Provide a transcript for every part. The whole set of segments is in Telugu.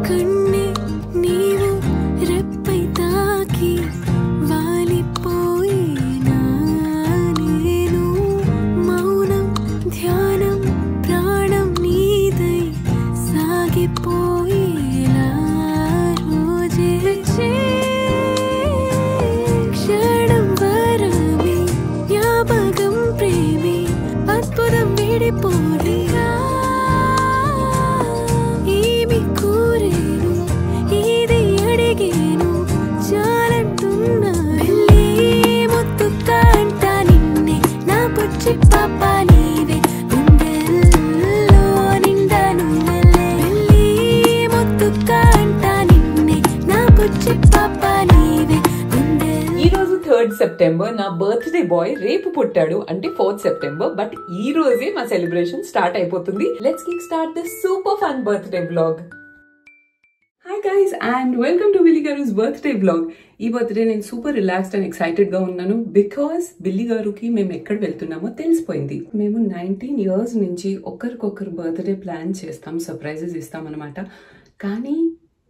కన్నే నీవు రెప్పై తాకి వాలిపోయినా నేను మౌనం ధ్యానం ప్రాణం నీదై సాగిపోయేలా రోజే క్షణం వరమే జ్ఞాపకం ప్రేమే అద్భుతం విడిపోలేగా ఏమి కోరేను ఇది అడిగేను చాలంటున్నా వెళ్ళి ముత్తు కాంట నిన్నే నా పుచ్చి పాప నీవే గుండెల్లో నిండాను వెళ్ళి ముత్తు కాంట నిన్నే నా పుచ్చి పాప నీవే ఈ రోజు 3rd సెప్టెంబర్ నా బర్త్డే బాయ్ రేపు పుట్టాడు అంటే 4th సెప్టెంబర్ బట్ ఈ రోజే మా సెలబ్రేషన్ స్టార్ట్ అయిపోతుంది. Let's kick start this super fun birthday vlog. Hi guys and welcome to Billy గారుస్ బర్త్డే వ్లాగ్. ఈ బర్త్డే నేను సూపర్ రిలాక్స్డ్ అండ్ ఎక్సైటెడ్ గా ఉన్నాను బికాస్ బిల్లీ గారుకి మేము ఎక్కడ వెళ్తున్నామో తెలిసిపోయింది. మేము 19 years నుంచి ఒకరికొకరు బర్త్డే ప్లాన్ చేస్తాం, సర్ప్రైజెస్ ఇస్తాం అనమాట. కానీ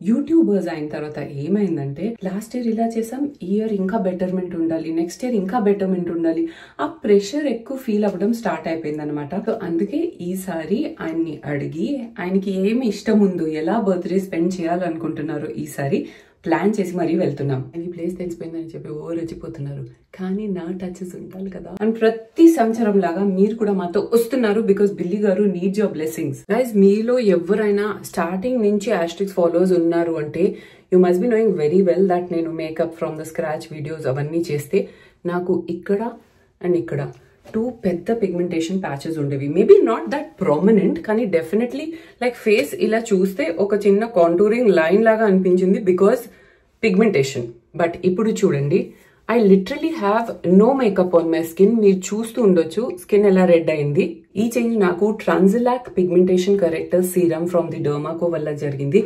యూట్యూబర్స్ అయిన తర్వాత ఏమైందంటే లాస్ట్ ఇయర్ ఇలా చేసాం, ఈ ఇయర్ ఇంకా బెటర్మెంట్ ఉండాలి, నెక్స్ట్ ఇయర్ ఇంకా బెటర్మెంట్ ఉండాలి, ఆ ప్రెషర్ ఎక్కువ ఫీల్ అవ్వడం స్టార్ట్ అయిపోయింది అనమాట. సో అందుకే ఈసారి ఆయన్ని అడిగి ఆయనకి ఏమి ఇష్టం ఉందో, ఎలా బర్త్డే స్పెండ్ చేయాలనుకుంటున్నారో ఈసారి ప్లాన్ చేసి మరీ వెళ్తున్నాం. ఈ ప్లేస్ తెలిసిపోయిందని చెప్పి రెచ్చిపోతున్నారు, కానీ నా టచెస్ ఉండాలి కదా. అండ్ ప్రతి సంవత్సరం లాగా మీరు కూడా మాతో వస్తున్నారు బికాస్ బిల్లీ గారు నీడ్ యువర్ బ్లెస్సింగ్స్. గైస్ మీలో ఎవరైనా స్టార్టింగ్ నుంచి ఆస్ట్రిక్స్ ఫాలోవర్స్ ఉన్నారు అంటే you must be knowing very well that నేను makeup from the scratch videos అవన్నీ చేస్తే నాకు ఇక్కడ అండ్ ఇక్కడ 2 పెద్ద పిగ్మెంటేషన్ ప్యాచెస్ ఉండేవి. మేబీ నాట్ దట్ ప్రామినెంట్ కానీ డెఫినెట్లీ లైక్ ఫేస్ ఇలా చూస్తే ఒక చిన్న కాంటూరింగ్ లైన్ లాగా అనిపించింది బికాస్ పిగ్మెంటేషన్. బట్ ఇప్పుడు చూడండి, I literally have no makeup on my skin. మీరు చూస్తూ ఉండొచ్చు స్కిన్ ఎలా రెడ్ అయింది. ఈ చేంజ్ నాకు ట్రాన్సిలాక్ pigmentation corrector serum from the Dermaco వల్ల జరిగింది.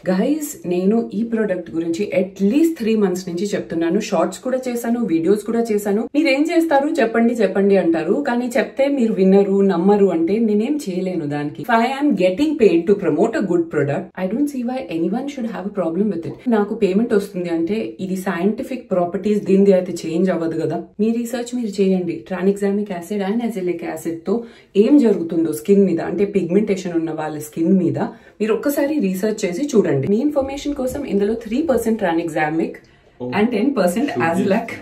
గైస్ నేను ఈ ప్రోడక్ట్ గురించి అట్లీస్ట్ 3 months నుంచి చెప్తున్నాను. షార్ట్స్ కూడా చేశాను, వీడియోస్ కూడా చేశాను. మీరేం చేస్తారు చెప్పండి అంటారు, కానీ చెప్తే మీరు విన్నరు, నమ్మరు అంటే నేనేం చేయలేను దానికి. I am getting paid to promote a good product. I don't see why anyone should have a problem with it. నాకు పేమెంట్ వస్తుంది అంటే ఇది సైంటిఫిక్ ప్రాపర్టీస్, దీనిది అయితే చేంజ్ అవ్వదు కదా. మీ రీసెర్చ్ మీరు చేయండి. ట్రానిగ్జామిక్ యాసిడ్ అండ్ అజెలిక్ యాసిడ్ తో ఏం జరుగుతుందో స్కిన్ మీద, అంటే పిగ్మెంటేషన్ ఉన్న వాళ్ళ స్కిన్ మీద మీరు ఒక్కసారి రీసెర్చ్ చేసి చూడండి. మీ ఇన్ఫర్మేషన్ కోసం ఇందులో 3% ట్రానిగ్జామిక్ అండ్ 10% అజెలిక్.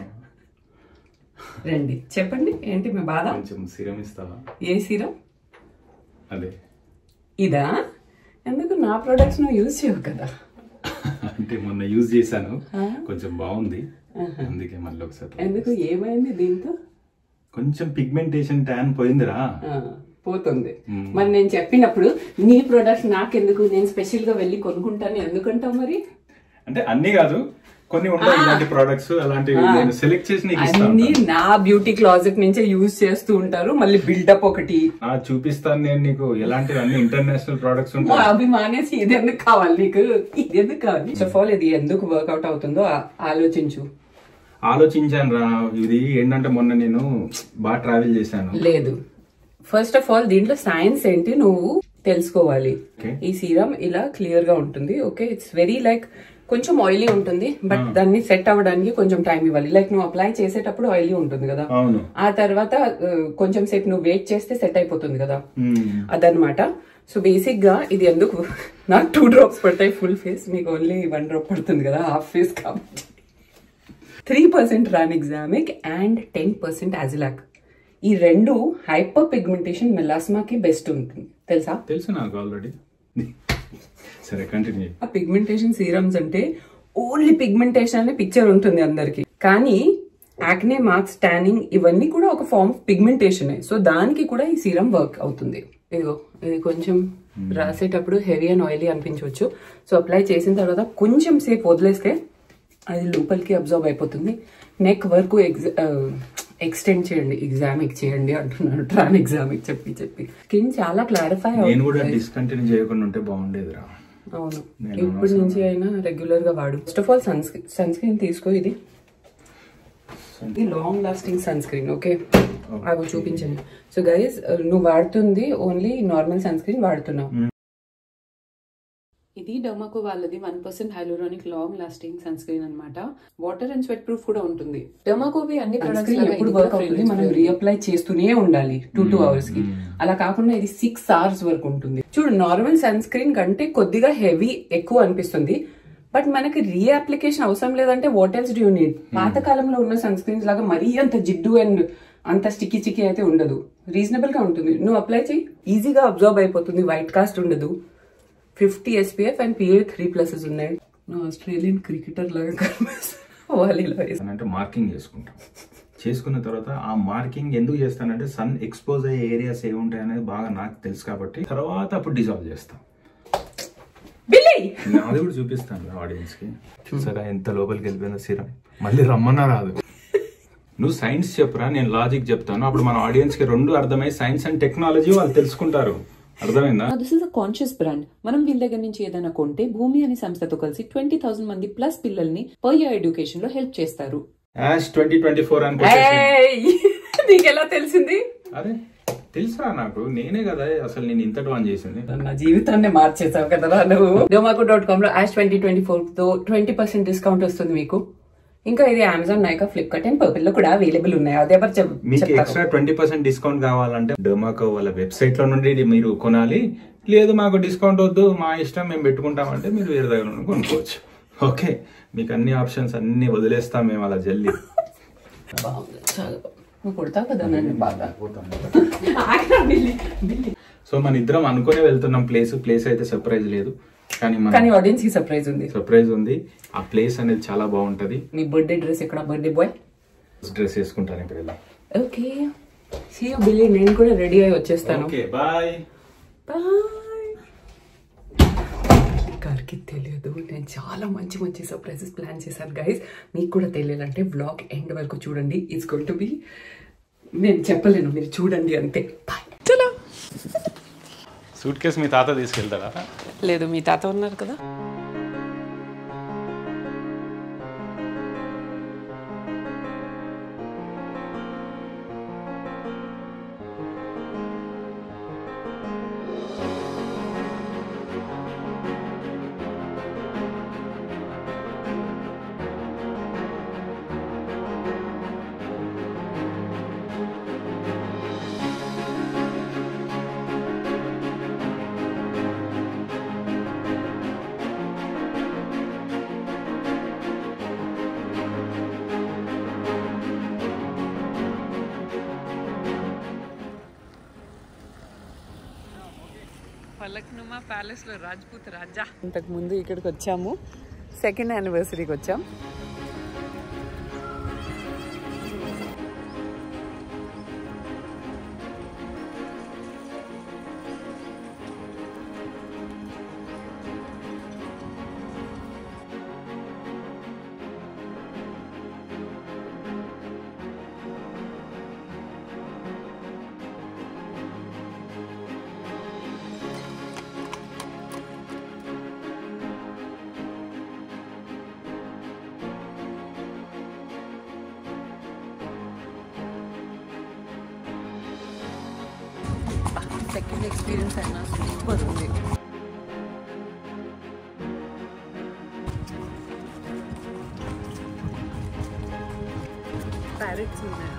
రండి చెప్పండి ఏంటి మీ బాధ? సీరం ఇస్తావా? ఏ సీరం? అదే ఇదా? ఎందుకు నా ప్రొడక్ట్స్ నువ్వు యూజ్ చేయవు కదా? అంటే మొన్న యూజ్ చేశాను, కొంచెం బాగుంది, అందుకే మళ్ళీ ఒకసారి. ఎందుకు ఏమైంది దీంతో? కొంచెం పిగ్మెంటేషన్ ట్యాన్ పోయిందిరా. పోతుంది. మరి నేను చెప్పినప్పుడు నీ ప్రొడక్ట్స్ నాకెందుకు, నేను స్పెషల్ గా వెళ్ళి కొనుక్కుంటాను ఎందుకంటావు మరి? అంటే అన్ని కాదు, కొన్ని ఉంటాయి ఇలాంటి ప్రొడక్ట్స్, అలాంటివి నేను సెలెక్ట్ చేసి నీకు ఇస్తాను. అన్ని నా బ్యూటీ క్లాజెట్ నుంచే యూజ్ చేస్తూ ఉంటారు. మళ్ళీ బిల్డప్ ఒకటి చూపిస్తాను నేను నీకు, ఎలాంటివి అన్ని ఇంటర్నేషనల్ ప్రొడక్ట్స్ ఉంటాయి. అవి మానేసి ఇది ఎందుకు కావాలి నీకు? ఇది ఎందుకు కావాలి? ఫస్ట్ ఆఫ్ ఆల్ ఇది ఎందుకు వర్కౌట్ అవుతుందో ఆలోచించాను రా. ఇది ఏంటంటే మొన్న నేను బాగా ట్రావెల్ చేశాను. లేదు, ఫస్ట్ ఆఫ్ ఆల్ దీంట్లో సైన్స్ ఏంటి నువ్వు తెలుసుకోవాలి. ఈ సీరం ఇలా క్లియర్ గా ఉంటుంది. ఓకే, ఇట్స్ వెరీ లైక్ కొంచెం ఆయిలీ ఉంటుంది, బట్ దాన్ని సెట్ అవ్వడానికి కొంచెం టైం ఇవ్వాలి. లైక్ నువ్వు అప్లై చేసేటప్పుడు ఆయిలీ ఉంటుంది కదా, ఆ తర్వాత కొంచెం సేపు నువ్వు వెయిట్ చేస్తే సెట్ అయిపోతుంది కదా, అదనమాట. సో బేసిక్ గా ఇది ఎందుకు నాకు 2 drops పడతాయి ఫుల్ ఫేస్, మీకు ఓన్లీ 1 drop పడుతుంది కదా హాఫ్ ఫేస్ కాబట్టి. 3% ట్రానిగ్జామిక్ అండ్ 10% అజెలిక్. ఈ 2 హైపర్ పిగ్మెంటేషన్ మెలాస్మాకి బెస్ట్ ఉంటుంది, తెలుసా? తెలుసు నాకు ఆల్రెడీ. సరే కంటిన్యూ. ఆ పిగ్మెంటేషన్ సీరమ్స్ అంటే ఓన్లీ పిగ్మెంటేషన్ అనే పిక్చర్ ఉంటుంది అందరికి, కానీ యాక్నే మార్క్స్, ట్యానింగ్ ఇవన్నీ కూడా ఒక ఫార్మ్ ఆఫ్ పిగ్మెంటేషన్. సో దానికి కూడా ఈ సీరం వర్క్ అవుతుంది. ఇదిగో ఇది కొంచెం రాసేటప్పుడు హెవీ అండ్ ఆయిలీ అనిపించవచ్చు. సో అప్లై చేసిన తర్వాత కొంచెం సేపు వదిలేస్తే అది లోపలికి అబ్జర్వ్ అయిపోతుంది. నెక్ వరకు ఎక్స్టెండ్ చేయండి, ఎగ్జామిక్ చేయండి అంటున్నాను, ట్రానిగ్జామిక్ చెప్పి స్కిన్ చాలా క్లారిఫై అవుతుంది. డిస్కంటిన్యూ చేయకుండా ఉంటే బాగుండేదిరా. అవును, ఇప్పటి నుంచి అయినా రెగ్యులర్ గా వాడు. First of all sunscreen తీసుకో. ఇది long lasting sunscreen. Okay, అవి చూపించండి. సో గైస్ నువ్వు వాడుతుంది ఓన్లీ నార్మల్ సన్ స్క్రీన్ వాడుతున్నావు. ఇది డర్మాకో వాళ్ళది 1% hyaluronic long lasting sunscreen అనమాట. వాటర్ అండ్ స్వెట్ ప్రూఫ్ కూడా ఉంటుంది. డర్మాకోవి అన్ని ప్రొడక్ట్స్ ఎప్పుడు వర్క్ అవుతుంది, మనం రీఅప్లై చేస్తూనే ఉండాలి 2 hours కి. అలా కాకుండా ఇది 6 hours వరకు ఉంటుంది. చూడు, నార్మల్ సన్ స్క్రీన్ కంటే కొద్దిగా హెవీ ఎక్కువ అనిపిస్తుంది, బట్ మనకి రీఅప్లికేషన్ అవసరం లేదంటే what else do you need. పాత కాలంలో ఉన్న సన్ స్క్రీన్స్ లాగా మరీ అంత జిడ్డు అండ్ అంత స్టిక్కీ అయితే ఉండదు. రీజనబుల్ గా ఉంటుంది. నువ్వు అప్లై చేయి, ఈజీగా అబ్జర్వ్ అయిపోతుంది. వైట్ కాస్ట్ ఉండదు. 50 SPF అండ్ PA 3+ ఉన్నాయి. ఆస్ట్రేలియన్ క్రికెటర్ లాగా అంటే మార్కింగ్ చేసుకున్న తర్వాత ఆ మార్కింగ్ ఎందుకు చేస్తానంటే సన్ ఎక్స్పోజ్ అయ్యే ఏరియాస్ ఏముంటాయి అనేది బాగా నాకు తెలుసు కాబట్టి తర్వాత అప్పుడు డిజాల్వ్ చేస్తాం. అది కూడా చూపిస్తాను ఆడియన్స్ కి. చూసారా ఎంత లోపలికి వెళ్ళిపోయిందో సిరం. మళ్ళీ రమ్మన్నా రాదు. నువ్వు సైన్స్ చెప్పురా, నేను లాజిక్ చెప్తాను. అప్పుడు మన ఆడియన్స్ కి 2 అర్థమై సైన్స్ అండ్ టెక్నాలజీ వాళ్ళు తెలుసుకుంటారు. అర్థమైందా? This is a conscious brand. మనం వీళ్ళ దగ్గర నుంచి ఏదైనా కొంటే భూమి అనే సంస్థతో కలిసి 20,000 మంది ప్లస్ పిల్లల్ని పర్ ఇయర్ ఎడ్యుకేషన్ లో హెల్ప్ చేస్తారు. యాష్ 2024 నీకు ఎలా తెలిసింది? అరే తెలుసా నాకు, నేనే కదా అసలు నేను ఇంతటి వన్ చేసింది. నా జీవితాన్ని మార్చేసావు కదా నువ్వు. Domaco.com లో యాష్ 2024 తో 20% డిస్కౌంట్ వస్తుంది మీకు. ఇంకా ఇది Amazon, Nykaa, Flipkart and purple లో కూడా అవైలబుల్ ఉన్నాయి. అదే మీకు ఎక్స్ట్రా 20% డిస్కౌంట్ కావాలంటే డర్మాకో వాళ్ళ వెబ్సైట్ లో నుండి మీరు కొనాలి. లేదు మాకు డిస్కౌంట్ వద్దు, మా ఇష్టం మేము పెట్టుకుంటామంటే మీరు వేరే దగ్గర నుండి కొనుక్కోవచ్చు. ఓకే, మీకు అన్ని ఆప్షన్స్ అన్ని వదిలేస్తాం మేము అలా జల్దీ. సో మన ఇద్దరం అనుకునే వెళ్తున్నాం ప్లేస్ అయితే సర్ప్రైజ్ లేదు, కానీ ఆడియన్స్ కి సర్ప్రైజ్ ఉంది. ఆ ప్లేస్ అనేది చాలా బాగుంటది. నీ బర్త్డే డ్రెస్ ఎక్కడ? బర్త్డే బాయ్ డ్రెస్ వేసుకుంటాను ఇప్పుడు ఇలా. Okay, see you Billy. నేను కూడా రెడీ అయి వచ్చేస్తాను. Okay, bye bye. గారికి తెలియదు, నేను చాలా మంచి సర్ప్రైజెస్ ప్లాన్ చేశాను గైస్. మీకు కూడా తెలియాలంటే వ్లాగ్ ఎండ్ వరకు చూడండి. ఇట్స్ గోయింగ్ టు బి, నేను చెప్పలేను, మీరు చూడండి అంతే. బాయ్. చలో. సూట్ కేసు మీ తాత తీసుకెళ్తాడా? లేదు, మీ తాత ఉన్నారు కదా. ఫలక్నుమా ప్యాలెస్ లో రాజ్పూత్ రాజా. ఇంతకు ముందు ఇక్కడికి వచ్చాము, 2nd యానివర్సరీకి వచ్చాం. సెకండ్ ఎక్స్పీరియన్స్ అయినా సూపర్ ఉంది. ప్యారెట్స్ ఉన్నాయి.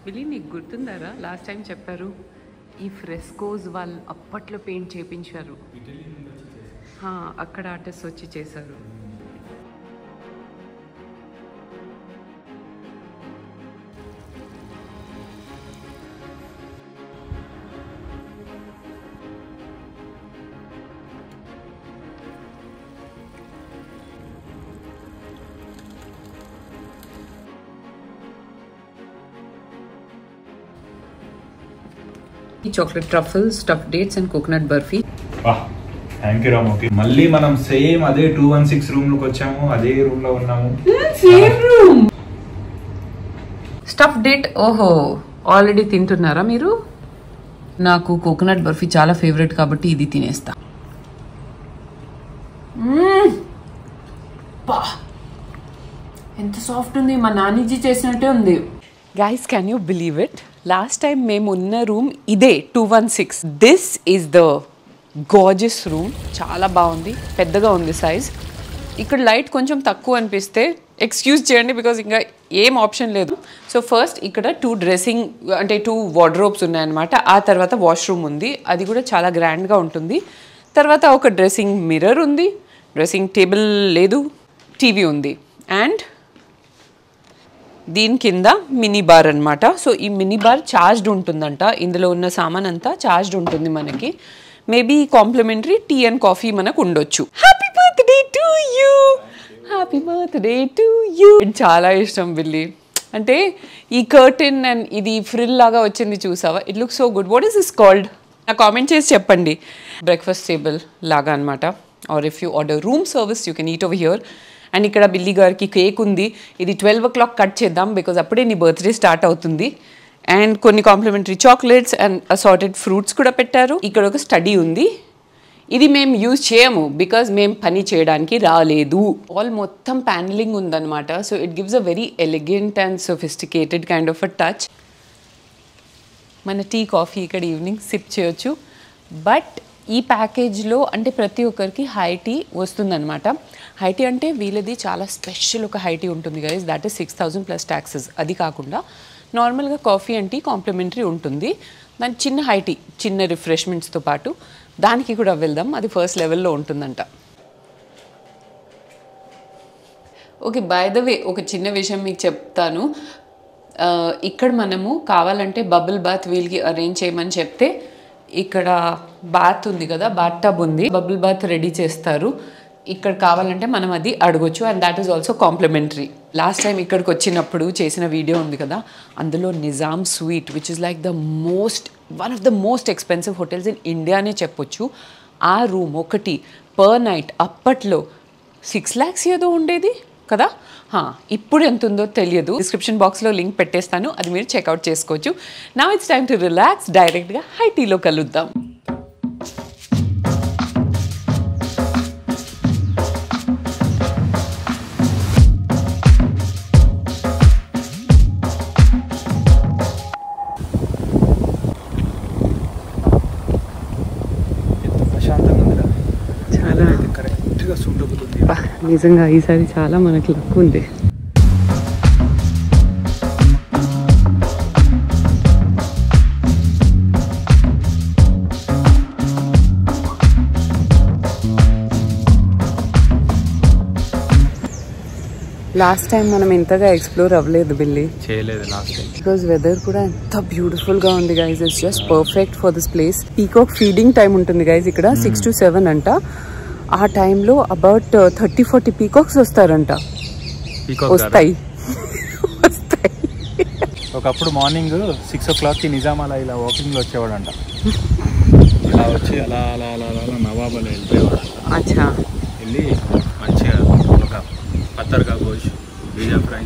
బిల్లీ, నీకు గుర్తుందారా లాస్ట్ టైం చెప్పారు ఈ ఫ్రెస్కోస్ వాళ్ళు అప్పట్లో పెయింట్ చేయించారు. అక్కడ ఆర్టిస్ట్ వచ్చి చేశారు. ఈ chocolate truffle, stuff dates and coconut barfi. Thank you రామోకి. మళ్ళీ మనం సేమ్ అదే 216 రూమ్ లోకి వచ్చాము, అదే రూమ్ లో ఉన్నాము. Same room. స్టఫ్ డేట్ ఓహో ఆల్రెడీ తింటున్నారా మీరు? నాకు కోకోనట్ బర్ఫీ చాలా ఫేవరెట్ కాబట్టి ఇది తినేస్తా. ఎంత సాఫ్ట్ ఉంది, మా నాన్నజీ చేసినట్టే ఉంది. Guys can you believe it, last time మేము ఉన్న రూమ్ ఇదే 216. This is the gorgeous room. చాలా బాగుంది, పెద్దగా ఉంది సైజ్. ఇక్కడ లైట్ కొంచెం తక్కువ అనిపిస్తే ఎక్స్క్యూజ్ చేయండి బికాజ్ ఇంకా ఏం ఆప్షన్ లేదు. సో ఫస్ట్ ఇక్కడ 2 డ్రెస్సింగ్ అంటే 2 వార్డ్రోబ్స్ ఉన్నాయన్నమాట. ఆ తర్వాత వాష్రూమ్ ఉంది, అది కూడా చాలా గ్రాండ్గా ఉంటుంది. తర్వాత ఒక డ్రెస్సింగ్ మిర్రర్ ఉంది, డ్రెస్సింగ్ టేబుల్ లేదు, టీవీ ఉంది. అండ్ దీని కింద మినీ బార్ అనమాట. సో ఈ మినీ బార్ ఛార్జ్డ్ ఉంటుందంట, ఇందులో ఉన్న సామాన్ అంతా ఛార్జ్డ్ ఉంటుంది మనకి. Maybe complimentary tea and coffee మనకు ఉండొచ్చు. Happy birthday to you, happy birthday to you. చాలా ఇష్టం బిల్లి, అంటే ఈ కర్టెన్ అండ్ ఇది ఫ్రిల్ లాగా వచ్చింది చూసావా, it look so good. What is this called? నాకు కామెంట్ చేసి చెప్పండి. బ్రేక్ఫాస్ట్ టేబుల్ లాగా అనమాట. Or if you order room service you can eat over here. And ఇక్కడ బిల్లి గారికి కేక్ ఉంది, ఇది 12 o'clock కట్ చేద్దాం బికాజ్ అప్పుడే నీ బర్త్డే స్టార్ట్ అవుతుంది. అండ్ కొన్ని complimentary chocolates and assorted fruits కూడా పెట్టారు. ఇక్కడ ఒక స్టడీ ఉంది, ఇది మేము యూజ్ చేయము బికాజ్ మేము పని చేయడానికి రాలేదు. ఆల్ మొత్తం ప్యానలింగ్ ఉందన్నమాట. So it gives a very elegant and sophisticated kind of a touch. మన టీ కాఫీ ఇక్కడ ఈవినింగ్ సిప్ చేయొచ్చు. బట్ ఈ ప్యాకేజ్లో అంటే ప్రతి ఒక్కరికి హై టీ వస్తుందన్నమాట. హై టీ అంటే వీళ్ళది చాలా స్పెషల్ ఒక హై టీ ఉంటుంది guys, that is 6,000 plus taxes. అది కాకుండా నార్మల్గా కాఫీ అండ్ టీ కాంప్లిమెంటరీ ఉంటుంది. దాని చిన్న హై టీ, చిన్న రిఫ్రెష్మెంట్స్తో పాటు దానికి కూడా వెళ్దాం, అది ఫస్ట్ లెవెల్లో ఉంటుందంట. ఓకే, బై ద వే ఒక చిన్న విషయం మీకు చెప్తాను. ఇక్కడ మనము కావాలంటే బబుల్ బాత్ వీళ్ళకి అరేంజ్ చేయమని చెప్తే ఇక్కడ బాత్ ఉంది కదా, బాత్ టబ్ ఉంది, బబుల్ బాత్ రెడీ చేస్తారు. ఇక్కడ కావాలంటే మనం అది అడగొచ్చు and that is also complimentary. Last time ఇక్కడికి వచ్చినప్పుడు చేసిన వీడియో ఉంది కదా, అందులో Nizam suite which is like the one of the most expensive hotels in ఇండియానే చెప్పొచ్చు. ఆ రూమ్ ఒకటి పర్ నైట్ అప్పట్లో 6 lakhs ఏదో ఉండేది కదా. ఇప్పుడు ఎంత ఉందో తెలియదు, డిస్క్రిప్షన్ బాక్స్లో లింక్ పెట్టేస్తాను, అది మీరు చెక్అవుట్ చేసుకోవచ్చు. Now it's time to relax, డైరెక్ట్గా హై టీలో కలుద్దాం. నిజంగా ఈసారి చాలా మనకి లక్ ఉంది. లాస్ట్ టైం మనం ఇంతగా ఎక్స్ప్లోర్ అవ్వలేదు బిల్లి, చేయలేదు లాస్ట్ టైం బికాజ్ వెదర్ కూడా ఎంత బ్యూటిఫుల్ గా ఉంది guys. It's just perfect for this place. Peacock feeding time ఉంటుంది గైజ్ ఇక్కడ 6 to 7 అంట. ఆ టైంలో అబౌట్ 30-40 పీకాక్స్ వస్తారంట. వస్తాయి ఒకప్పుడు మార్నింగ్ 6 o'clock నిజాం అలా ఇలా వాకింగ్ లో వచ్చేవాడంట. ఇలా వచ్చి అలా అలా అలా అలా నవాబులో వెళ్ళిపోయేవాడు. అచ్చా, వెళ్ళి మంచిగా ఒక పత్తర్గా గోష్, బీజా ఫ్రై,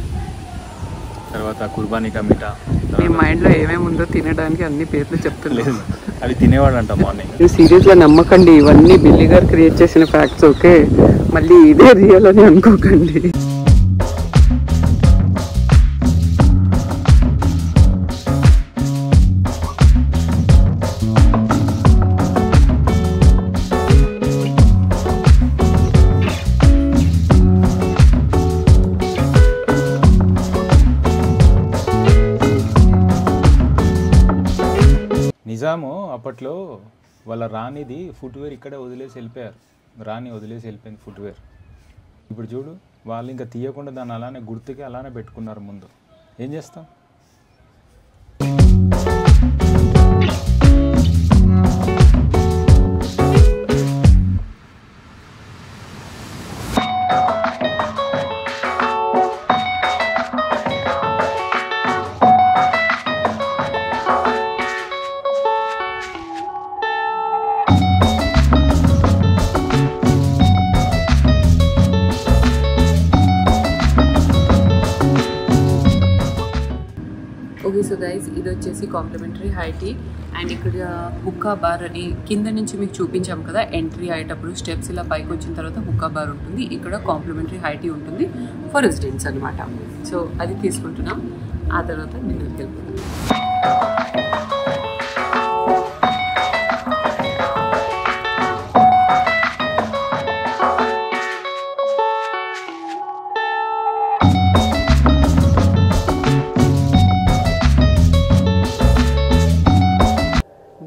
తర్వాత కుర్బానీ కా మిఠా. మీ మైండ్ లో ఏమేమి ఉందో తినడానికి అన్ని పేర్లు చెప్తలేదు. అవి తినేవాడంట మార్నింగ్. సీరియస్ గా నమ్మకండి, ఇవన్నీ బిల్లి గారు క్రియేట్ చేసిన ఫ్యాక్ట్స్. ఓకే, మళ్ళీ ఇదే రియల్ అని అనుకోకండి. నిజాము అప్పట్లో వాళ్ళ రాణిది ఫుట్వేర్ ఇక్కడే వదిలేసి వెళ్ళిపోయారు. రాణి వదిలేసి వెళ్ళిపోయింది ఫుట్వేర్. ఇప్పుడు చూడు, వాళ్ళు ఇంకా తీయకుండా దాన్ని అలానే గుర్తుకి అలానే పెట్టుకున్నారు. ముందు ఏం చేస్తాం? ఇది వచ్చేసి కాంప్లిమెంటరీ హై టీ. అండ్ ఇక్కడ హుక్కా బార్ అని కింద నుంచి మీకు చూపించాం కదా, ఎంట్రీ అయ్యేటప్పుడు స్టెప్స్ ఇలా పైకి వచ్చిన తర్వాత హుక్కా బార్ ఉంటుంది. ఇక్కడ కాంప్లిమెంటరీ హై టీ ఉంటుంది ఫర్ రెసిడెంట్స్ అనమాట. సో అది తీసుకుంటున్నాం. ఆ తర్వాత డిన్నర్కి వెళ్ళిపోతాం.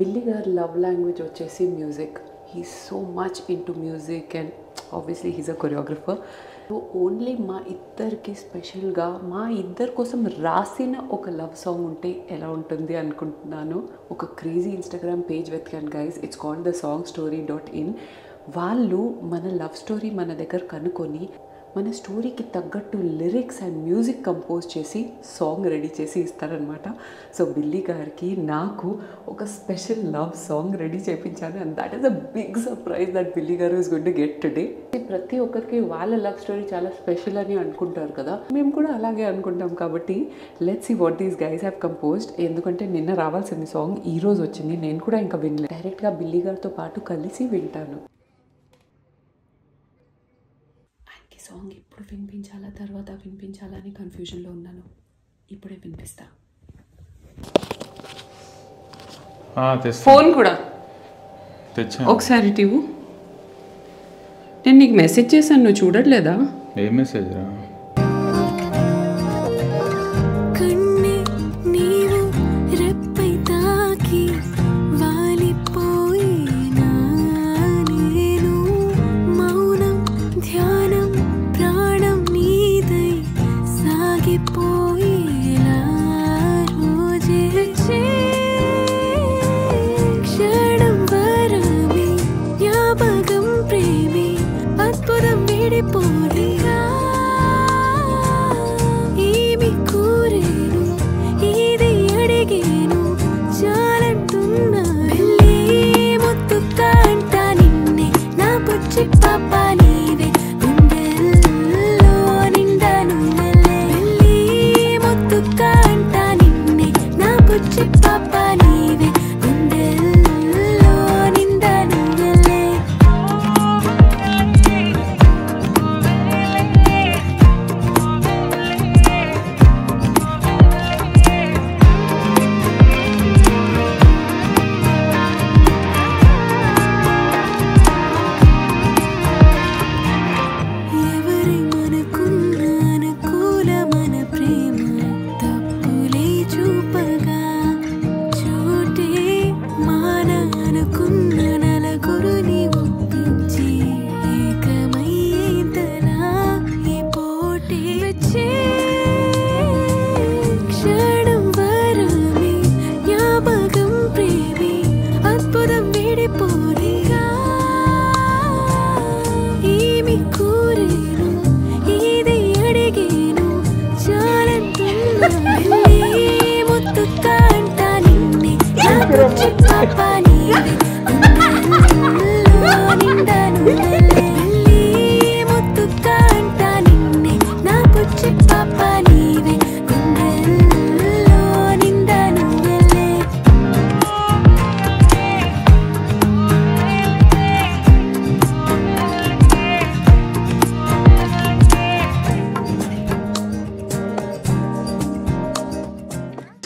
బిల్లీ గారి లవ్ లాంగ్వేజ్ వచ్చేసి music. He so much into music and obviously he's a choreographer. So only మా ఇద్దరికి స్పెషల్గా మా ఇద్దరి కోసం రాసిన ఒక లవ్ సాంగ్ ఉంటే ఎలా ఉంటుంది అనుకుంటున్నాను. ఒక క్రేజీ ఇన్స్టాగ్రామ్ పేజ్ వెతికాను గైస్, ఇట్స్ కాల్డ్ thesongstory.in. వాళ్ళు మన లవ్ స్టోరీ మన దగ్గర కనుక్కొని మన స్టోరీకి తగ్గట్టు లిరిక్స్ అండ్ మ్యూజిక్ కంపోజ్ చేసి సాంగ్ రెడీ చేసి ఇస్తారనమాట. సో బిల్లీ గారికి నాకు ఒక స్పెషల్ లవ్ సాంగ్ రెడీ చేయించాను. And that is a big surprise that Billy గారు is going to get today. ప్రతి ఒక్కరికి వాళ్ళ లవ్ స్టోరీ చాలా స్పెషల్ అని అనుకుంటారు కదా, మేము కూడా అలాగే అనుకుంటాం. కాబట్టి let's see what these guys have composed. ఎందుకంటే నిన్న రావాల్సింది సాంగ్ ఈ రోజు వచ్చింది, నేను కూడా ఇంకా వినలేదు. డైరెక్ట్గా బిల్లీ గారితో పాటు కలిసి వింటాను. సాంగ్ ఇప్పుడు వినిపించాలా తర్వాత వినిపించాలా అని కన్ఫ్యూజన్లో ఉన్నాను. ఇప్పుడే వినిపిస్తా. ఫోన్ కూడా ఒకసారి టీవు. నేను నీకు మెసేజ్ చేశాను, నువ్వు చూడట్లేదా? ఏ మెసేజ్ రా?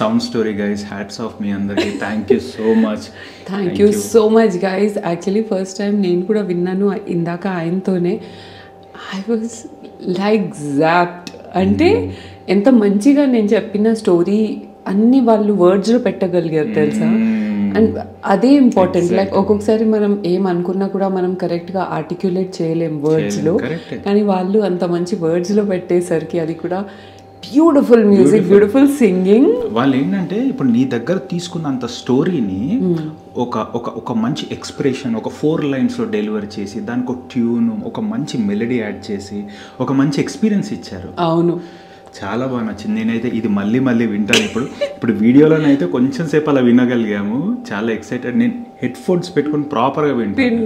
Sound Story guys, hats off me అందరికి. Thank you so much. Thank you so much guys. Actually first time నేను కూడా విన్నాను ఇందాక ఆయనతోనే. I was like zapped. అంటే ఎంత మంచిగా నేను చెప్పిన స్టోరీ అన్ని వాళ్ళు వర్డ్స్లో పెట్టగలిగారు తెలుసా. అండ్ అదే ఇంపార్టెంట్. లైక్ ఒక్కొక్కసారి మనం ఏమనుకున్నా కూడా మనం కరెక్ట్గా ఆర్టిక్యులేట్ చేయలేం వర్డ్స్లో, కానీ వాళ్ళు అంత మంచి వర్డ్స్లో పెట్టేసరికి అది కూడా బ్యూటిఫుల్ మ్యూజిక్, బ్యూటిఫుల్ సింగింగ్. వాళ్ళు ఏంటంటే ఇప్పుడు నీ దగ్గర తీసుకున్నంత స్టోరీని ఒక మంచి ఎక్స్ప్రెషన్ ఒక 4 lines లో డెలివర్ చేసి దానికి ఒక ట్యూన్ ఒక మంచి మెలడీ యాడ్ చేసి ఒక మంచి ఎక్స్పీరియన్స్ ఇచ్చారు. అవును, చాలా బాగా నచ్చింది. నేనైతే ఇది మళ్ళీ వింటాను. ఇప్పుడు వీడియోలోనైతే కొంచెం సేపు అలా వినగలిగాము. చాలా ఎక్సైటెడ్. నేను హెడ్ ఫోన్స్ పెట్టుకుని ప్రాపర్గా వింటాను.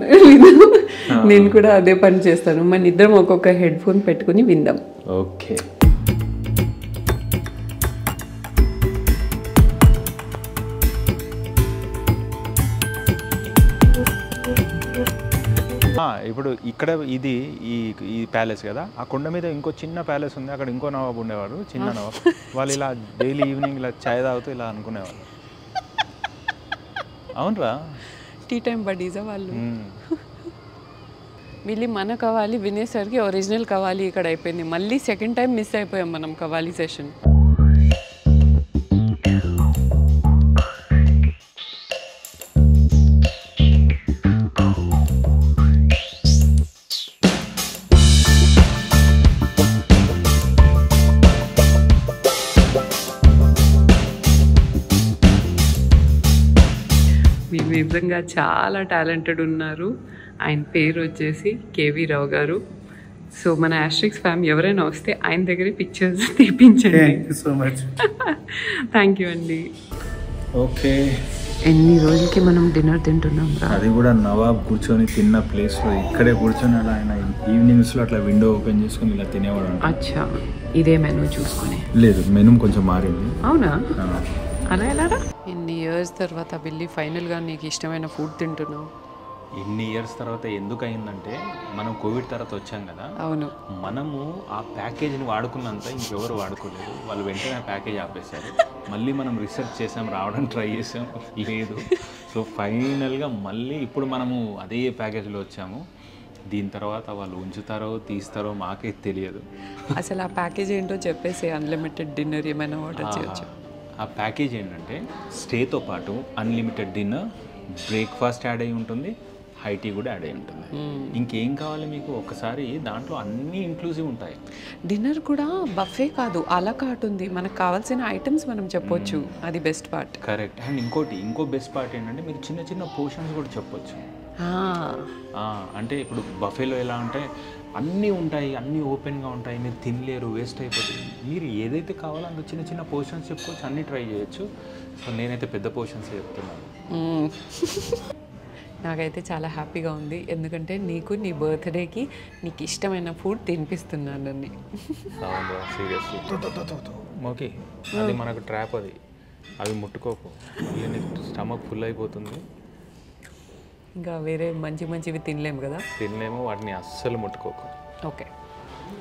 నేను కూడా అదే పని చేస్తాను. మన ఇద్దరం ఒక్కొక్క హెడ్ ఫోన్ పెట్టుకుని విందాం. ఓకే. ఇప్పుడు ఇక్కడ ఇది ఈ ప్యాలెస్ కదా, ఆ కొండ మీద ఇంకో చిన్న ప్యాలెస్ ఉంది, అక్కడ ఇంకో నవాబు ఉండేవాడు, చిన్న నవాబు. వాళ్ళు ఇలా డైలీ ఈవినింగ్ ఇలా చాయ్ తాగుతూ ఇలా అనుకునేవాళ్ళు. అవునరా, టీ టైం బడ్డీసా వాళ్ళు. వీళ్ళు మన కవాలి వినేసరికి ఒరిజినల్ కవాలి ఇక్కడ అయిపోయింది. మళ్ళీ సెకండ్ టైం మిస్ అయిపోయాం మనం కవాలి సెషన్. మీరు నిజంగా చాలా టాలెంటెడ్ ఉన్నారు. ఆయన పేరు వచ్చేసి కేవీ రావు గారు. సో మన ఆస్ట్రిక్స్ ఫ్యామ్ ఎవరైనా వస్తే ఆయన దగ్గరే పిక్చర్స్ తీపించండి. So much. థ్యాంక్ యూ అండి. ఓకే, ఎన్ని రోజులకి మనం డిన్నర్ తింటున్నాం రా. అది కూడా నవాబ్ కూర్చొని తిన్న ప్లేస్లో ఇక్కడే కూర్చొని అలా ఆయన ఈవినింగ్స్లో అట్లా విండో ఓపెన్ చేసుకుని ఇలా తినేవాడు. అచ్చా, ఇదే మెనూ చూసుకుని? లేదు, మెనూ కొంచెం మారింది. అవునా, అలా ఎలా? ఇన్ని ఇయర్స్ తర్వాత బిల్లి ఫైనల్గా నీకు ఇష్టమైన ఫుడ్ తింటున్నావు. ఇన్ని ఇయర్స్ తర్వాత ఎందుకు అయిందంటే, మనం కోవిడ్ తర్వాత వచ్చాం కదా. అవును, మనము ఆ ప్యాకేజీని వాడుకున్నంత ఇంకెవరు వాడుకోలేదు. వాళ్ళు వెంటనే ఆ ప్యాకేజ్ ఆపేశారు. మళ్ళీ మనం రీసెర్చ్ చేసాం, రావడానికి ట్రై చేసాం, లేదు. సో ఫైనల్గా మళ్ళీ ఇప్పుడు మనము అదే ప్యాకేజ్లో వచ్చాము. దీని తర్వాత వాళ్ళు ఉంచుతారో తీస్తారో మాకే తెలియదు. అసలు ఆ ప్యాకేజ్ ఏంటో చెప్పేసి అన్లిమిటెడ్ డిన్నర్ ఏమైనా ఆర్డర్ చేయొచ్చు. ఆ ప్యాకేజ్ ఏంటంటే స్టేతో పాటు అన్లిమిటెడ్ డిన్నర్, బ్రేక్ఫాస్ట్ యాడ్ అయి ఉంటుంది, హై టీ కూడా యాడ్ అయి ఉంటుంది. ఇంకేం కావాలి మీకు? ఒకసారి దాంట్లో అన్నీ ఇంక్లూజివ్ ఉంటాయి. డిన్నర్ కూడా బఫే కాదు, అలా కార్ట్ ఉంది. మనకు కావాల్సిన ఐటమ్స్ మనం చెప్పొచ్చు, అది బెస్ట్ పార్ట్. కరెక్ట్. అండ్ ఇంకో బెస్ట్ పార్ట్ ఏంటంటే మీరు చిన్న చిన్న పోర్షన్స్ కూడా చెప్పొచ్చు. అంటే ఇప్పుడు బఫేలో ఎలా అంటే అన్నీ ఉంటాయి, అన్నీ ఓపెన్గా ఉంటాయి, మీరు తినలేరు, వేస్ట్ అయిపోతుంది. మీరు ఏదైతే కావాలో అందులో చిన్న చిన్న పోర్షన్స్ చెప్పుకోవచ్చు, అన్నీ ట్రై చేయొచ్చు. సో నేనైతే పెద్ద పోర్షన్స్ చెప్తున్నాను. నాకైతే చాలా హ్యాపీగా ఉంది, ఎందుకంటే నీకు నీ బర్త్డేకి నీకు ఇష్టమైన ఫుడ్ తినిపిస్తున్నాను. సీరియస్లీ ఓకే, అది మనకు ట్రాప్. అవి ముట్టుకోకు, స్టమక్ ఫుల్ అయిపోతుంది. ఇంకా వేరే మంచివి తినలేము కదా. తినలేము, వాటిని అస్సలు ముట్టుకోకు. ఓకే,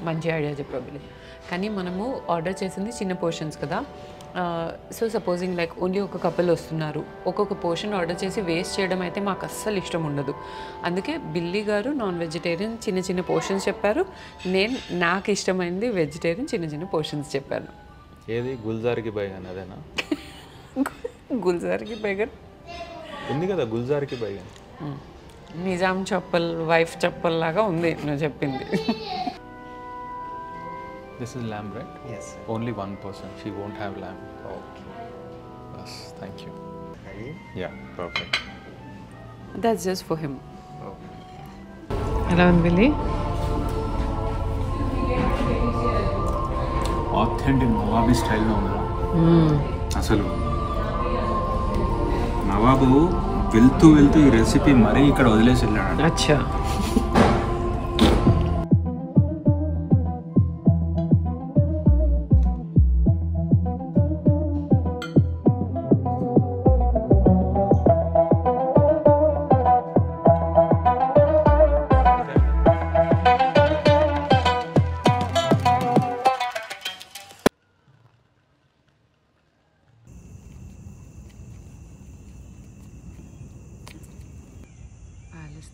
మంచి ఐడియా చెప్పాలి. కానీ మనము ఆర్డర్ చేసింది చిన్న పోర్షన్స్ కదా. సో సపోజింగ్ లైక్ ఓన్లీ ఒక కపుల్ వస్తున్నారు, ఒక్కొక్క పోర్షన్ ఆర్డర్ చేసి వేస్ట్ చేయడం అయితే మాకు అస్సలు ఇష్టం ఉండదు. అందుకే బిల్లీ గారు నాన్ వెజిటేరియన్ చిన్న పోర్షన్స్ చెప్పారు, నేను నాకు ఇష్టమైంది వెజిటేరియన్ చిన్న పోర్షన్స్ చెప్పాను. ఏది గుల్జార్కి బైగన్ అదేనా? గుల్జార్కి బైగన్ ఉంది కదా, గుల్జార్కి బైగన్. నిజాం చెప్పల్ వైఫ్ చెప్పల్ లాగా ఉంది నువ్వు చెప్పింది. This is lamb, right? Yes. Only one person. She won't have lamb. Okay. Yes, thank you. Ready? Yeah, perfect. That's just for him. Okay. ఎలా ఉంది బిల్లీ? ఆథెంటిక్ నవాబీ స్టైల్లో ఉందా అసలు. నవాబు వెళ్తూ ఈ రెసిపీ మరీ ఇక్కడ వదిలేసి వెళ్ళాడు. అచ్చా,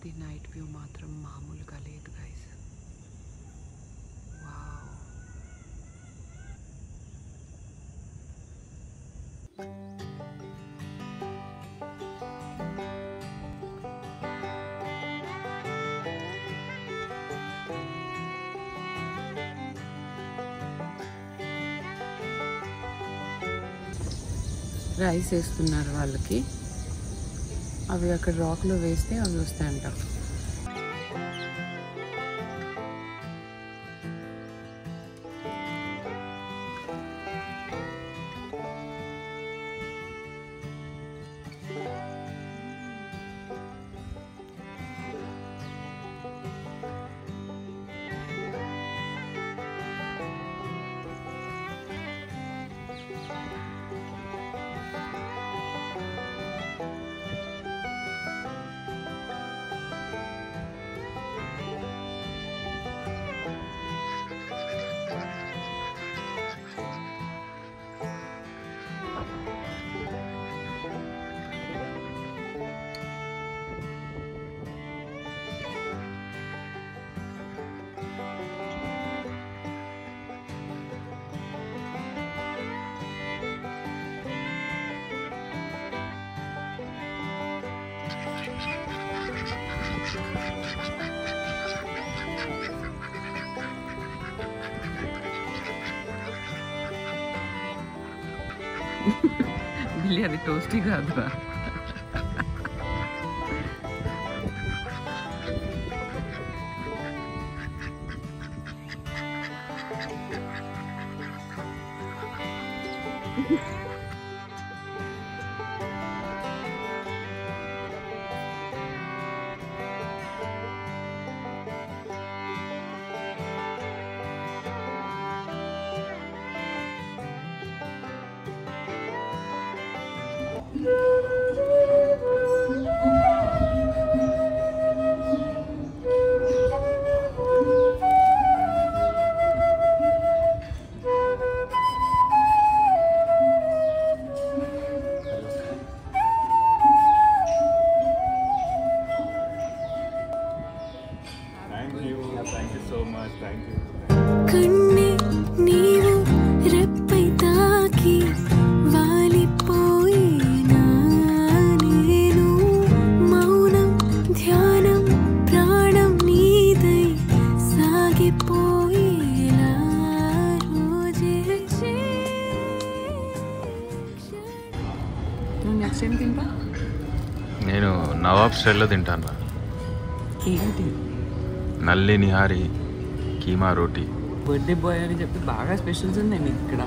ది నైట్ వ్యూ మాత్రం మామూలుగా లేదు గైస్. వావ్, రైస్ వేస్తున్నారు వాళ్ళకి. అవి అక్కడ రాక్లో వేస్తే అవి వస్తాయంట. బిల్లి అది టోస్టీ కాదురా. కన్నే నీవు రెప్పై తాకి వాలిపోయినా నేను మౌనం ధ్యానం ప్రాణం నీదై సాగిపోయేలా రోజే నెక్స్ట్ ఏం తింటా? నేను నవాబ్ స్టైల్లో తింటాను. ఏంటి? నల్లి నిహారి కీమా రోటీ. బర్త్డే బాయ్ అని చెప్పి బాగా స్పెషల్స్ ఉన్నాయి మీకు ఇక్కడ.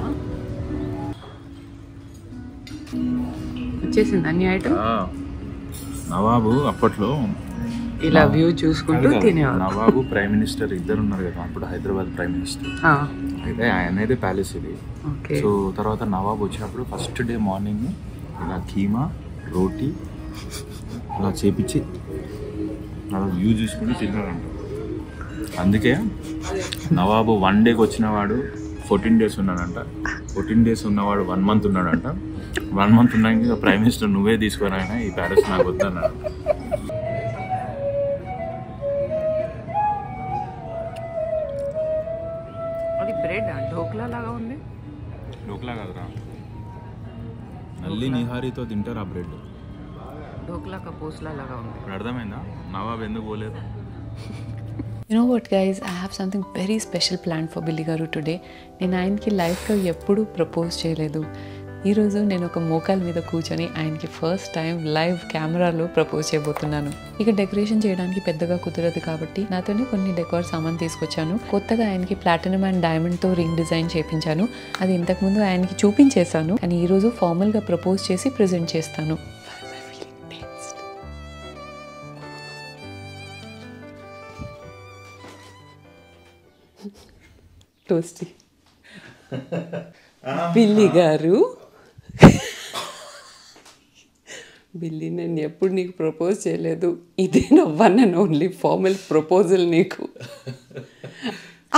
వచ్చేసింది అన్ని ఐటమ్. నవాబు అప్పట్లో ఇలా వ్యూ చూసుకుంటూ తినేవాళ్ళు. నవాబు ప్రైమ్ మినిస్టర్ ఇద్దరు ఉన్నారు కదా అప్పుడు, హైదరాబాద్ ప్రైమ్ మినిస్టర్. అయితే ఆయనదే ప్యాలెస్ ఇది. సో తర్వాత నవాబు వచ్చినప్పుడు ఫస్ట్ డే మార్నింగ్ ఇలా కీమా రోటీ అలా చేపించి అలా వ్యూ చూసుకుని తిన్నారంట. అందుకే నవాబు 1 డేకి వచ్చినవాడు 14 days ఉన్నాడంట, 14 days ఉన్నవాడు 1 month ఉన్నాడంట, 1 month ఉన్నాక ప్రైమ్ మినిస్టర్ నువ్వే తీసుకురాయన ఈ ప్యాలెస్ నాకు వద్దన్నాడు. అది బ్రెడ్ ఢోక్లా లాగా ఉంది. ఢోక్లా కాదురా, నల్లి నిహారితో తింటారు ఆ బ్రెడ్. ఢోక్లా కపోస్లా లాగా ఉంది. ఇప్పుడు అర్థమైందా నవాబు ఎందుకు పోలేదు? You know what guys, I have something very special planned for Billy Garu today. నేను ఆయనకి లైఫ్లో ఎప్పుడూ ప్రపోజ్ చేయలేదు. ఈరోజు నేను ఒక మోకాల మీద కూర్చొని ఆయనకి ఫస్ట్ టైం లైవ్ కెమెరాలో ప్రపోజ్ చేయబోతున్నాను. ఇక డెకరేషన్ చేయడానికి పెద్దగా కుదరదు కాబట్టి నాతోనే కొన్ని డెకోర్ సామాన్ తీసుకొచ్చాను. కొత్తగా ఆయనకి ప్లాటినం అండ్ డైమండ్తో రింగ్ డిజైన్ చేయించాను. అది ఇంతకుముందు ఆయనకి చూపించేశాను, కానీ ఈరోజు ఫార్మల్గా ప్రపోజ్ చేసి ప్రజెంట్ చేస్తాను. టోస్టీ బిల్లి గారు, బిల్లి నేను ఎప్పుడు నీకు ప్రపోజ్ చేయలేదు, ఇదే నా 1 and only ఫార్మల్ ప్రపోజల్ నీకు.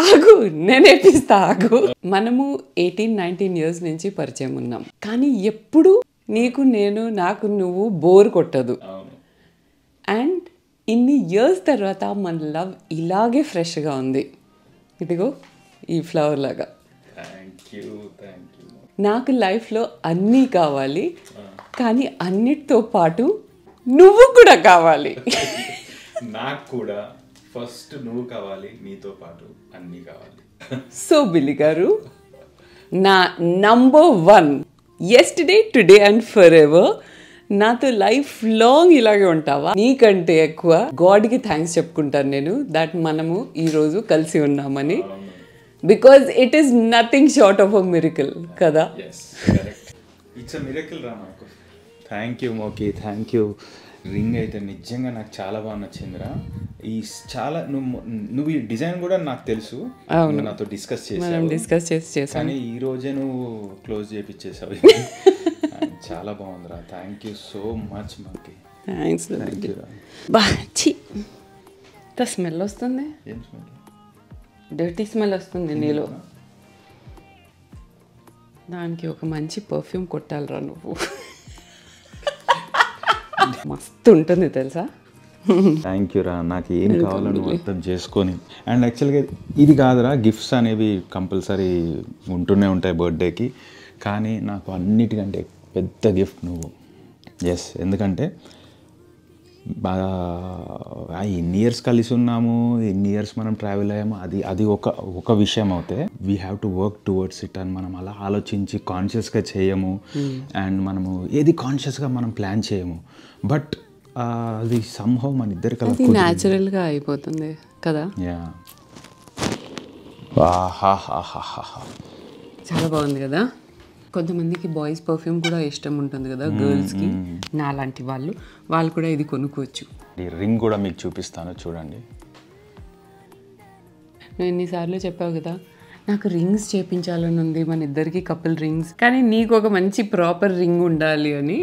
ఆగు, నేనేపిస్తా ఆగు. మనము 18-19 years నుంచి పరిచయం ఉన్నాం, కానీ ఎప్పుడు నీకు నేను నాకు నువ్వు బోర్ కొట్టదు. అండ్ ఇన్ని ఇయర్స్ తర్వాత మన లవ్ ఇలాగే ఫ్రెష్గా ఉంది. ఇదిగో ఈ ఫ్లవర్ లాగా. నాకు లైఫ్లో అన్నీ కావాలి, కానీ అన్నిటితో పాటు నువ్వు కూడా కావాలి. నాకు కూడా ఫస్ట్ నువ్వు కావాలి, నీతో పాటు అన్నీ కావాలి. సో బిల్లి గారు, నా number 1 yesterday, today and forever, నాతో లైఫ్ లాంగ్ ఇలాగే ఉంటావా? నీకంటే ఎక్కువ గాడ్కి థ్యాంక్స్ చెప్పుకుంటాను నేను దట్ మనము ఈరోజు కలిసి ఉన్నామని. Because it is nothing short of a miracle కదా. ఇట్స్ అ మిరకల్ రా నాకు. థ్యాంక్ యూ మోకి, థ్యాంక్ యూ. రింగ్ అయితే నిజంగా నాకు చాలా బాగా నచ్చిందిరా. ఈ చాలా నువ్వు ఈ డిజైన్ కూడా నాకు తెలుసు, నాతో డిస్కస్ చేసావు, కానీ ఈ రోజే నువ్వు క్లోజ్ చేయించేసావు. చాలా బాగుందిరా. థ్యాంక్ యూ సో మచ్ మోకి. థ్యాంక్స్. స్మెల్ వస్తుంది, ఏం స్మెల్? డర్టీ స్మెల్ వస్తుంది నీలో. దానికి ఒక మంచి పర్ఫ్యూమ్ కొట్టాలిరా నువ్వు. మస్తు ఉంటుంది తెలుసా. థ్యాంక్ యూ రా. నాకు ఏం కావాలో నువ్వు అర్థం చేసుకొని. అండ్ యాక్చువల్గా ఇది కాదురా, గిఫ్ట్స్ అనేవి కంపల్సరీ ఉంటూనే ఉంటాయి బర్త్డేకి, కానీ నాకు అన్నిటికంటే పెద్ద గిఫ్ట్ నువ్వు. ఎస్, ఎందుకంటే బాగా ఎన్ని ఇయర్స్ కలిసి ఉన్నాము, ఎన్ని ఇయర్స్ మనం ట్రావెల్ అయ్యాము, అది ఒక విషయం అవుతే we have to work towards it అని మనం అలా ఆలోచించి కాన్షియస్గా చేయము. అండ్ మనము ఏది కాన్షియస్గా మనం ప్లాన్ చేయము. బట్ అది సంహవ్ మన ఇద్దరికి అది న్యాచురల్గా అయిపోతుంది కదా. చాలా బాగుంది కదా. కొంతమందికి బాయ్స్ పర్ఫ్యూమ్ కూడా ఇష్టం ఉంటుంది కదా గర్ల్స్కి, నా లాంటి వాళ్ళు కూడా ఇది కొనుక్కోవచ్చు. ఈ రింగ్ కూడా మీకు చూపిస్తాను చూడండి. నువ్వు ఎన్నిసార్లు చెప్పావు కదా నాకు రింగ్స్ చేపించాలని ఉంది, మన ఇద్దరికి కపుల్ రింగ్స్, కానీ నీకు ఒక మంచి ప్రాపర్ రింగ్ ఉండాలి అని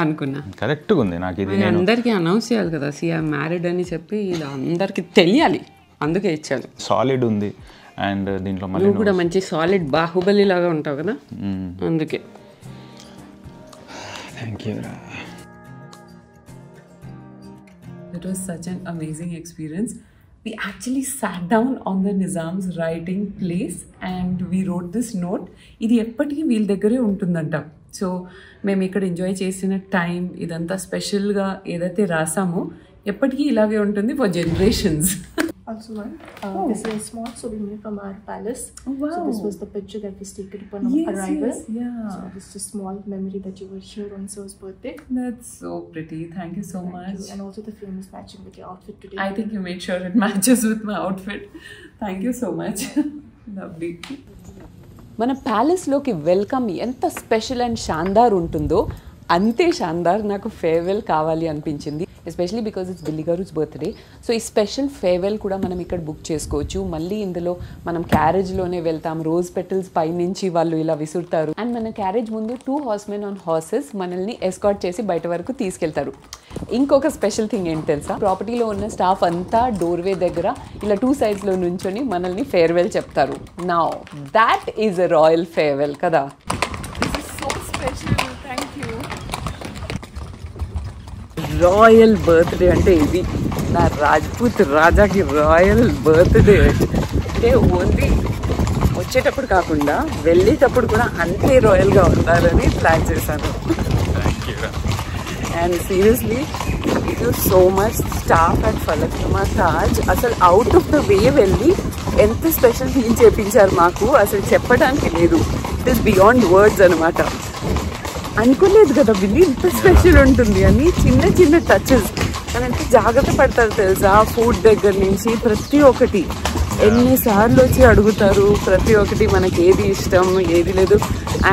అనుకున్నా. కరెక్ట్గా ఉంది నాకు. ఇది అందరికీ అనౌన్స్ చేయాలి కదా, ఐఎమ్ మ్యారీడ్ అని చెప్పి ఇది అందరికీ తెలియాలి, అందుకే ఇచ్చాను. సాలిడ్ ఉంది. అండ్ దీంట్లో మళ్ళీ నువ్వు కూడా మంచి సాలిడ్ బాహుబలి లాగా ఉంటావు కదా, అందుకే. Thank you. It was such an amazing experience. We actually sat down on the Nizam's writing place and we wrote this note. ఇది ఎప్పటికీ వీళ్ళ దగ్గరే ఉంటుందంట. సో మేము ఇక్కడ ఎంజాయ్ చేసిన టైం ఇదంతా స్పెషల్గా ఏదైతే రాసామో ఎప్పటికీ ఇలాగే ఉంటుంది for generations. Also one, this is small, so we made from our palace. Oh, wow. So this was the picture that was taken upon arrival. So this is a small memory that you were here on Sir's birthday. That's so pretty. Thank you so much. And also the frame is matching with your outfit today. I think you made sure it matches with my outfit. Thank you so much. Lovely. మన ప్యాలెస్లోకి వెల్కమ్ ఎంత స్పెషల్ అండ్ షాందార్ ఉంటుందో అంతే షాందార్ నాకు ఫేర్వెల్ కావాలి అనిపించింది. ఎస్పెషలీ బికాజ్ ఇట్స్ బిల్లీ గారు's బర్త్డే. సో ఈ స్పెషల్ ఫేర్వెల్ కూడా మనం ఇక్కడ బుక్ చేసుకోవచ్చు. మళ్ళీ ఇందులో మనం క్యారేజ్లోనే వెళ్తాం. రోజ్ పెటల్స్ పైనుంచి వాళ్ళు ఇలా విసురుతారు. అండ్ మన క్యారేజ్ ముందు 2 horsemen ఆన్ హార్సెస్ మనల్ని ఎస్కార్ట్ చేసి బయట వరకు తీసుకెళ్తారు. ఇంకొక స్పెషల్ థింగ్ ఏంటి తెలుసా, ప్రాపర్టీలో ఉన్న స్టాఫ్ అంతా డోర్వే దగ్గర ఇలా 2 sides లో నుంచొని మనల్ని ఫేర్వెల్ చెప్తారు. Now that is a royal farewell కదా. రాయల్ బర్త్డే అంటే ఇది, నా రాజ్పూత్ రాజాకి రాయల్ బర్త్డే. అంటే ఓన్లీ వచ్చేటప్పుడు కాకుండా వెళ్ళేటప్పుడు కూడా అంతే రాయల్గా ఉండాలని ప్లాన్ చేశాను. And seriously thank you so much staff and Falaknuma Taj. అసలు అవుట్ ఆఫ్ ద వే వెళ్ళి ఎంత స్పెషల్ ఫీల్ చేయించారు మాకు, అసలు చెప్పడానికి లేదు. ఇట్ ఈస్ బియాండ్ వర్డ్స్ అనమాట. అనుకోలేదు కదా బిల్లి ఇంత స్పెషల్ ఉంటుంది అని. చిన్న చిన్న టచెస్ అని ఎంత జాగ్రత్త పడతారు తెలుసా, ఫుడ్ దగ్గర నుంచి ప్రతి ఒక్కటి. ఎన్నిసార్లు వచ్చి అడుగుతారు ప్రతి ఒక్కటి, మనకి ఏది ఇష్టం ఏది లేదు.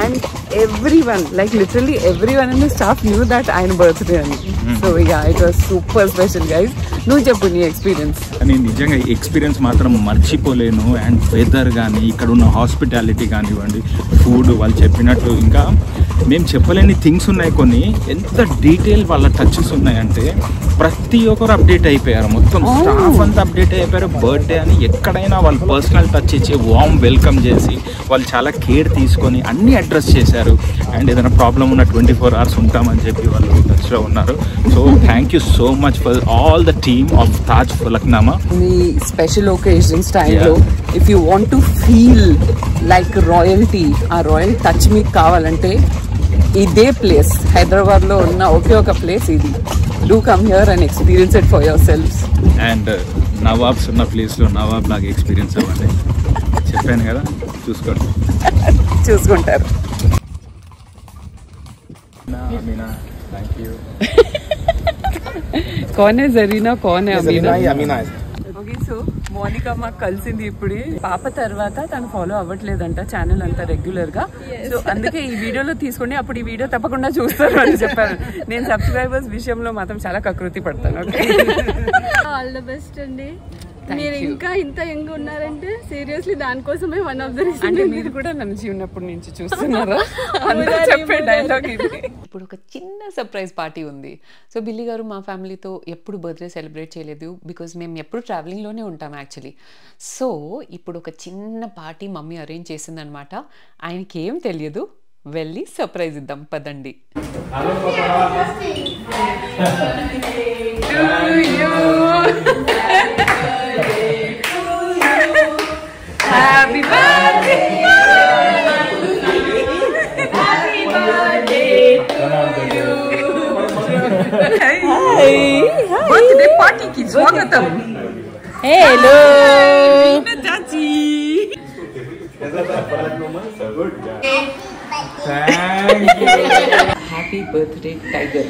And everyone, like literally everyone in the staff knew that ఆయన బర్త్డే అని. So yeah, it was super special guys. నువ్వు చెప్పు నీ ఎక్స్పీరియన్స్. నేను నిజంగా ఎక్స్పీరియన్స్ మాత్రం మర్చిపోలేను. అండ్ వెదర్ కానీ ఇక్కడ ఉన్న హాస్పిటాలిటీ కానివ్వండి, ఫుడ్ వాళ్ళు చెప్పినట్టు, ఇంకా మేము చెప్పలేని థింగ్స్ ఉన్నాయి కొన్ని. ఎంత డీటెయిల్ వాళ్ళ టచెస్ ఉన్నాయంటే ప్రతి ఒక్కరు అప్డేట్ అయిపోయారు. మొత్తం స్టాఫ్ అంతా అప్డేట్ అయిపోయారు. బర్త్డే అని ఎక్కడైనా వాళ్ళు పర్సనల్ టచ్ ఇచ్చి వార్మ్ వెల్కమ్ చేసి వాళ్ళు చాలా కేర్ తీసుకొని అన్నీ అడ్రస్ చేశారు. అండ్ ఏదైనా ప్రాబ్లం ఉన్న 24 hours ఉంటామని చెప్పి వాళ్ళు టచ్లో ఉన్నారు. So thank you so much for all the team of Taj Falaknuma. మీ స్పెషల్ ఒకేషన్స్ టైంలో if you want to feel like royalty, ఆ రాయల్ టచ్ మీకు కావాలంటే ఇదే ప్లేస్, హైదరాబాద్లో ఉన్న ఒకే ఒక ప్లేస్ ఇది. Do come here and experience it for your selfs. And nawabs ఉన్న ప్లేస్లో నవాబ్ లాగా ఎక్స్పీరియన్స్ అవ్వండి. చెప్పాను కదా, చూసుకోండి, చూసుకుంటారు. Thank you. कौन है जरीना, कौन है అమీనా? ఓకే, సో మోనికా మాకు కలిసింది ఇప్పుడే. పాప తర్వాత తను ఫాలో అవ్వట్లేదంట ఛానల్ అంతా రెగ్యులర్ గా. సో అందుకే ఈ వీడియోలో తీసుకుని అప్పుడు ఈ వీడియో తప్పకుండా చూస్తారు అని చెప్పారు. నేను సబ్స్క్రైబర్స్ విషయంలో మాత్రం చాలా కకృతి పడతాను. ఓకే, ఆల్ ద బెస్ట్ అండి. మీరు ఇంకా ఇంత యంగ్ ఉన్నారంటే సీరియస్లీ దానికోసమే వన్ ఆఫ్ ద రీజన్. అంటే మీరు కూడా నన్ను చిన్నప్పటి నుంచి చూస్తున్నారా చెప్పే డైలాగ్ ఇది. ఇప్పుడు ఒక చిన్న సర్ప్రైజ్ పార్టీ ఉంది. సో బిల్లీ గారు మా ఫ్యామిలీతో ఎప్పుడు బర్త్డే సెలబ్రేట్ చేయలేదు, బికాజ్ మేము ఎప్పుడు ట్రావెలింగ్లోనే ఉంటాం యాక్చువల్లీ. సో ఇప్పుడు ఒక చిన్న పార్టీ మమ్మీ అరేంజ్ చేసిందనమాట. ఆయనకి ఏం తెలియదు, వెళ్ళి సర్ప్రైజ్ ఇద్దాం పదండి. Happy birthday! Happy birthday to you! Hi! పార్టీకి స్వాగతం. హలో చాచి. Happy birthday tiger.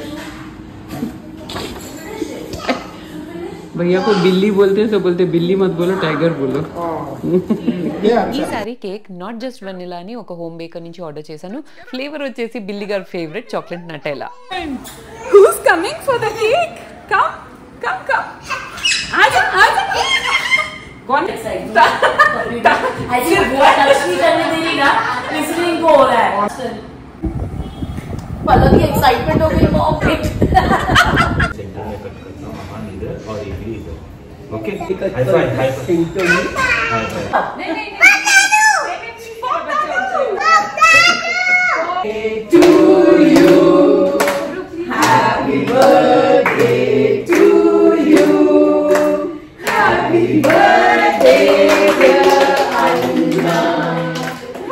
भैया को बिल्ली बोलते हैं तो बोलते बिल्ली मत बोलो टाइगर बोलो. ఈసారి కేక్ నాట్ జస్ట్ వెనిలా అని ఒక హోమ్ బేకర్ నుంచి ఆర్డర్ చేశాను. ఫ్లేవర్ వచ్చేసి బిల్లి గారి favourite chocolate Nutella. Who's coming for the cake? Come. आजा. कौन? ऐसे वो टच नहीं करने देगी ना, लिसनिंग को हो रहा है. पलक की एक्साइटमेंट हो गई मॉम पे. सेंटर में कट करता हूँ, अमान इधर और इडली इधर. Okay, high five. नहीं. To you, happy birthday to you, happy birthday dear Anna,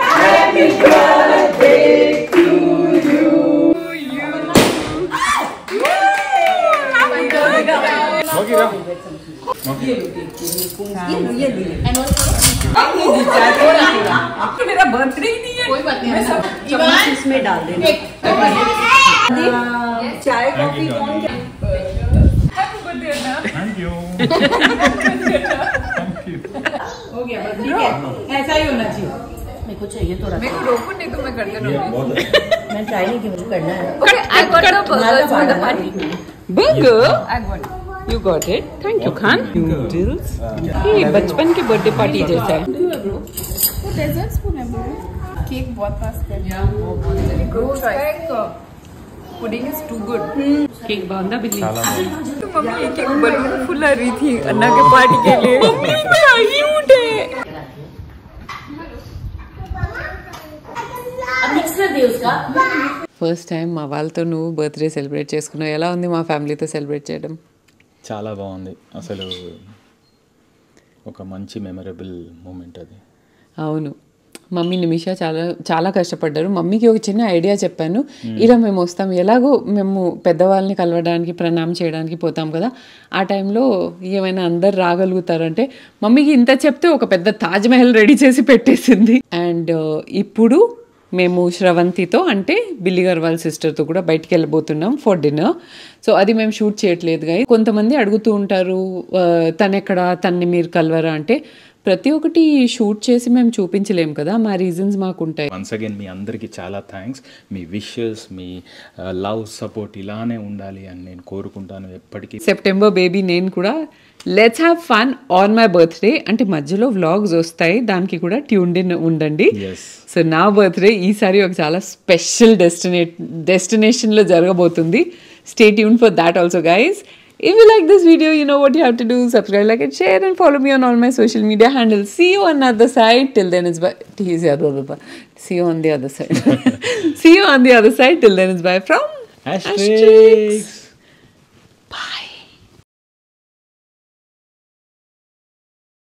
happy birthday to you. मेरा बर्थडे ही नहीं है. कोई बात नहीं, चम्मच इसमें डाल देना. चाय कॉफी कौन क्या? Thank you. हो गया बस ठीक है, ऐसा ही होना चाहिए. मेरे को चाहिए तो मेरे को रोको नहीं तो मैं कर देना. मैं ट्राई नहीं की, मुझे करना है. Okay, I got the burgers for the party. Burger? I got it. You got it. Thank you, Khan. Noodles. Hey, बचपन के बर्थडे पार्टी जैसा है. वो डेजर्ट स्पून है ब्रो. केक बहुत फास्ट है. Pudding is too good. Cake बांधा बिल्ली. तो मम्मी एक बलून फुला रही थी अन्ना के पार्टी के लिए. मम्मी क्या क्यूट है. अब मिक्स कर दे उसका. ఫస్ట్ టైం మా వాళ్ళతో నువ్వు బర్త్డే సెలబ్రేట్ చేసుకున్నావు. ఎలా ఉంది మా ఫ్యామిలీతో సెలబ్రేట్ చేయడం? చాలా బాగుంది అసలు, ఒక మంచి మెమరబుల్ మూమెంట్ అది. అవును, మమ్మీ నిమిష చాలా కష్టపడ్డారు. మమ్మీకి ఒక చిన్న ఐడియా చెప్పాను. ఇలా మేము వస్తాం, ఎలాగో మేము పెద్దవాళ్ళని కలవడానికి ప్రణామం చేయడానికి పోతాం కదా, ఆ టైంలో ఏమైనా అందరు రాగలుగుతారంటే మమ్మీకి ఇంత చెప్తే ఒక పెద్ద తాజ్మహల్ రెడీ చేసి పెట్టేసింది. అండ్ ఇప్పుడు మేము శ్రవంతితో అంటే బిల్లి గారు వాళ్ళ సిస్టర్తో కూడా బయటికి వెళ్ళబోతున్నాం ఫర్ డిన్నర్. సో అది మేము షూట్ చేయట్లేదు గా. కొంతమంది అడుగుతూ ఉంటారు తన్ని మీరు కలవరా అంటే, ప్రతి ఒక్కటి షూట్ చేసి మేము చూపించలేము కదా, మా రీజన్స్ మాకు ఉంటాయి. వన్స్ అగైన్ మీ అందరికీ చాలా థ్యాంక్స్. మీ విషెస్, మీ లవ్, సపోర్ట్ ఇలానే ఉండాలి అని నేను కోరుకుంటాను ఎప్పటికీ. సెప్టెంబర్ బేబీ నేను కూడా let's have fun on my birthday అంటే మధ్యలో వ్లాగ్స్ వస్తాయి, దానికి కూడా ట్యూన్డ్ ఇన్ ఉండండి. సో నా బర్త్డే ఈసారి ఒక చాలా స్పెషల్ డెస్టినేషన్లో జరగబోతుంది. Stay tune for that also guys. If you like this video, you know what you have to do. Subscribe, like and share and follow me on all my social media handles. See you on the other side. Till then it's bye. See you on the other side. See you on the other side. Till then it's bye from Asterix.